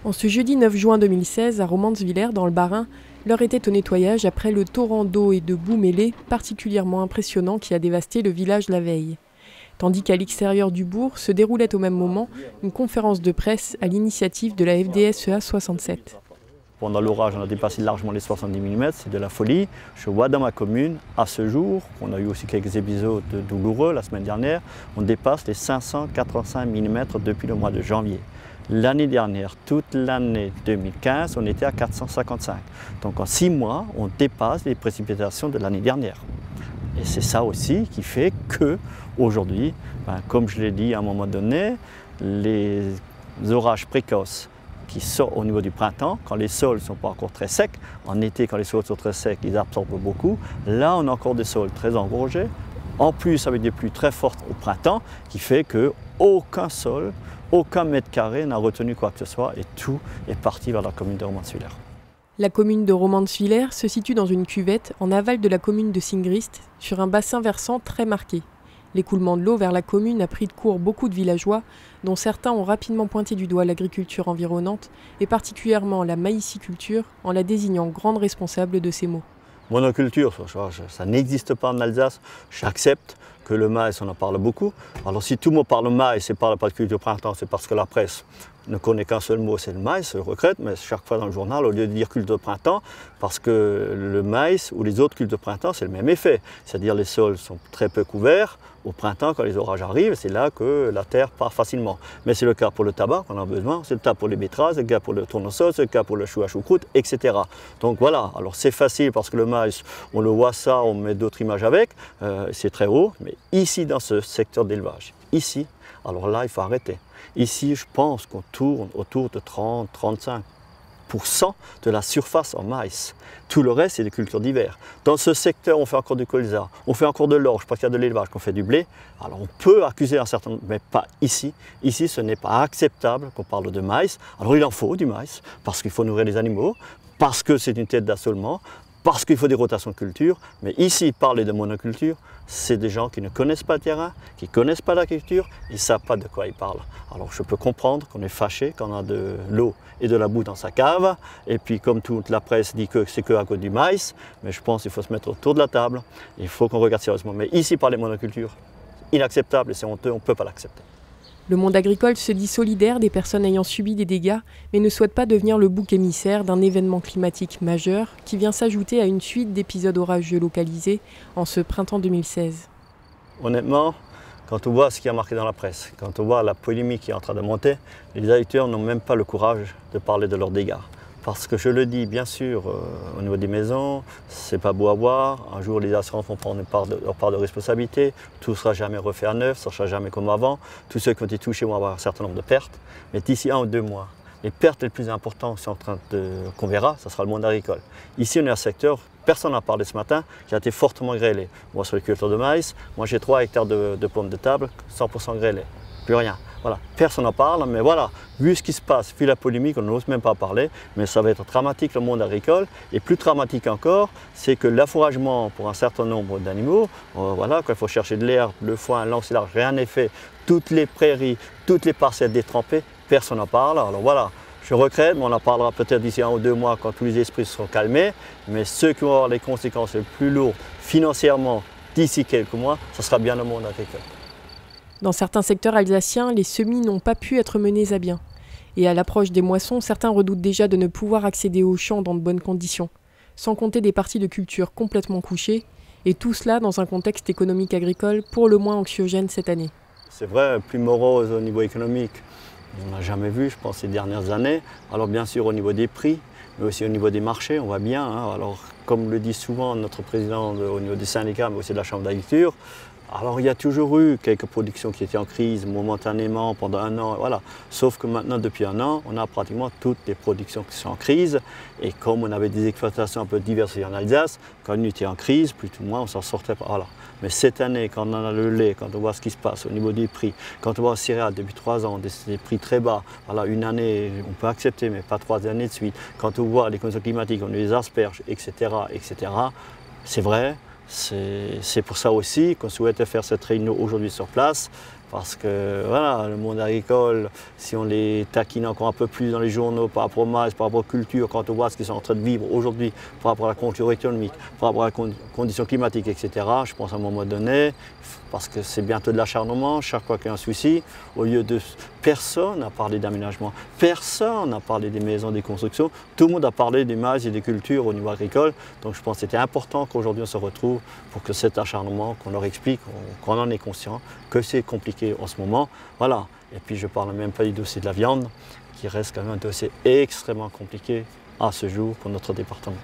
En ce jeudi 9 juin 2016, à Romansvillers, dans le Bas-Rhin, l'heure était au nettoyage après le torrent d'eau et de boue mêlée particulièrement impressionnant qui a dévasté le village la veille. Tandis qu'à l'extérieur du bourg se déroulait au même moment une conférence de presse à l'initiative de la FDSEA 67. Pendant l'orage, on a dépassé largement les 70 mm, c'est de la folie. Je vois dans ma commune, à ce jour, on a eu aussi quelques épisodes douloureux la semaine dernière, on dépasse les 585 mm depuis le mois de janvier. L'année dernière, toute l'année 2015, on était à 455. Donc en 6 mois, on dépasse les précipitations de l'année dernière. Et c'est ça aussi qui fait qu'aujourd'hui, comme je l'ai dit à un moment donné, les orages précoces qui sortent au niveau du printemps, quand les sols ne sont pas encore très secs, en été quand les sols sont très secs, ils absorbent beaucoup. Là, on a encore des sols très engorgés, en plus avec des pluies très fortes au printemps, qui fait qu'aucun sol, aucun mètre carré n'a retenu quoi que ce soit et tout est parti vers la commune de Romansvillers. La commune de Romansvillers se situe dans une cuvette en aval de la commune de Singrist, sur un bassin versant très marqué. L'écoulement de l'eau vers la commune a pris de court beaucoup de villageois, dont certains ont rapidement pointé du doigt l'agriculture environnante, et particulièrement la maïsiculture, en la désignant grande responsable de ces maux. Monoculture, ça n'existe pas en Alsace, j'accepte que le maïs, on en parle beaucoup. Alors si tout le monde parle maïs et parle pas de culture printemps, c'est parce que la presse ne connaît qu'un seul mot, c'est le maïs, je regrette, mais chaque fois dans le journal, au lieu de dire culture de printemps, parce que le maïs ou les autres cultures de printemps, c'est le même effet. C'est-à-dire les sols sont très peu couverts, au printemps, quand les orages arrivent, c'est là que la terre part facilement. Mais c'est le cas pour le tabac qu'on a besoin, c'est le cas pour les betteraves, c'est le cas pour le tournesol, c'est le cas pour le chou à choucroute, etc. Donc voilà, alors c'est facile parce que le maïs, on le voit ça, on met d'autres images avec, c'est très haut, mais ici dans ce secteur d'élevage, ici, alors là il faut arrêter. Ici, je pense qu'on tourne autour de 30-35% de la surface en maïs. Tout le reste, c'est des cultures d'hiver. Dans ce secteur, on fait encore du colza, on fait encore de l'orge, parce qu'il y a de l'élevage, qu'on fait du blé. Alors on peut accuser un certain nombre, mais pas ici. Ici, ce n'est pas acceptable qu'on parle de maïs. Alors il en faut du maïs, parce qu'il faut nourrir les animaux, parce que c'est une tête d'assolement, parce qu'il faut des rotations de culture. Mais ici, parler de monoculture, c'est des gens qui ne connaissent pas le terrain, qui ne connaissent pas la culture, ils ne savent pas de quoi ils parlent. Alors je peux comprendre qu'on est fâché quand on a de l'eau et de la boue dans sa cave, et puis comme toute la presse dit que c'est que à cause du maïs, mais je pense qu'il faut se mettre autour de la table, il faut qu'on regarde sérieusement. Mais ici, parler monoculture, inacceptable et c'est honteux, on ne peut pas l'accepter. Le monde agricole se dit solidaire des personnes ayant subi des dégâts, mais ne souhaite pas devenir le bouc émissaire d'un événement climatique majeur qui vient s'ajouter à une suite d'épisodes orageux localisés en ce printemps 2016. Honnêtement, quand on voit ce qui a marqué dans la presse, quand on voit la polémique qui est en train de monter, les agriculteurs n'ont même pas le courage de parler de leurs dégâts. Parce que je le dis, bien sûr, au niveau des maisons, c'est pas beau à voir. Un jour, les assurances vont prendre leur part de responsabilité. Tout ne sera jamais refait à neuf, ça ne sera jamais comme avant. Tous ceux qui ont été touchés vont avoir un certain nombre de pertes. Mais d'ici 1 ou 2 mois, les pertes les plus importantes qu'on verra, ce sera le monde agricole. Ici, on est un secteur, personne n'a parlé ce matin, qui a été fortement grêlé. Moi, sur les cultures de maïs, moi j'ai 3 hectares de pommes de table, 100% grêlés. Plus rien. Voilà, personne n'en parle, mais voilà, vu ce qui se passe, vu la polémique, on n'ose même pas parler, mais ça va être dramatique le monde agricole. Et plus dramatique encore, c'est que l'affouragement pour un certain nombre d'animaux, voilà, quand il faut chercher de l'herbe, le foin, l'ensilage, rien n'est fait. Toutes les prairies, toutes les parcelles détrempées, personne n'en parle. Alors voilà, je regrette, mais on en parlera peut-être d'ici 1 ou 2 mois quand tous les esprits seront calmés. Mais ceux qui vont avoir les conséquences les plus lourdes financièrement d'ici quelques mois, ce sera bien le monde agricole. Dans certains secteurs alsaciens, les semis n'ont pas pu être menés à bien. Et à l'approche des moissons, certains redoutent déjà de ne pouvoir accéder aux champs dans de bonnes conditions, sans compter des parties de culture complètement couchées, et tout cela dans un contexte économique agricole pour le moins anxiogène cette année. C'est vrai, plus morose au niveau économique, on n'a jamais vu, je pense, ces dernières années. Alors bien sûr au niveau des prix, mais aussi au niveau des marchés, on voit bien. Alors comme le dit souvent notre président au niveau des syndicats, mais aussi de la Chambre d'agriculture, alors il y a toujours eu quelques productions qui étaient en crise momentanément pendant 1 an, voilà. Sauf que maintenant, depuis 1 an, on a pratiquement toutes les productions qui sont en crise. Et comme on avait des exploitations un peu diversifiées en Alsace, quand on était en crise, plus ou moins on s'en sortait pas. Voilà. Mais cette année, quand on a le lait, quand on voit ce qui se passe au niveau des prix, quand on voit les céréales depuis 3 ans, des prix très bas, voilà, une année on peut accepter, mais pas 3 années de suite. Quand on voit les conditions climatiques, on a les asperges, etc., etc., c'est vrai. C'est pour ça aussi qu'on souhaitait faire cette réunion aujourd'hui sur place, Parce que voilà, le monde agricole, si on les taquine encore un peu plus dans les journaux par rapport au maïs, par rapport aux cultures, quand on voit ce qu'ils sont en train de vivre aujourd'hui, par rapport à la conjoncture économique, par rapport à la conditions climatiques, etc., je pense à un moment donné, parce que c'est bientôt de l'acharnement, chaque fois qu'il y a un souci, au lieu de... Personne n'a parlé d'aménagement, personne n'a parlé des maisons, des constructions, tout le monde a parlé des maïs et des cultures au niveau agricole. Donc je pense que c'était important qu'aujourd'hui on se retrouve pour que cet acharnement, qu'on leur explique, qu'on en est conscient, que c'est compliqué en ce moment. Voilà. Et puis je ne parle même pas du dossier de la viande, qui reste quand même un dossier extrêmement compliqué à ce jour pour notre département.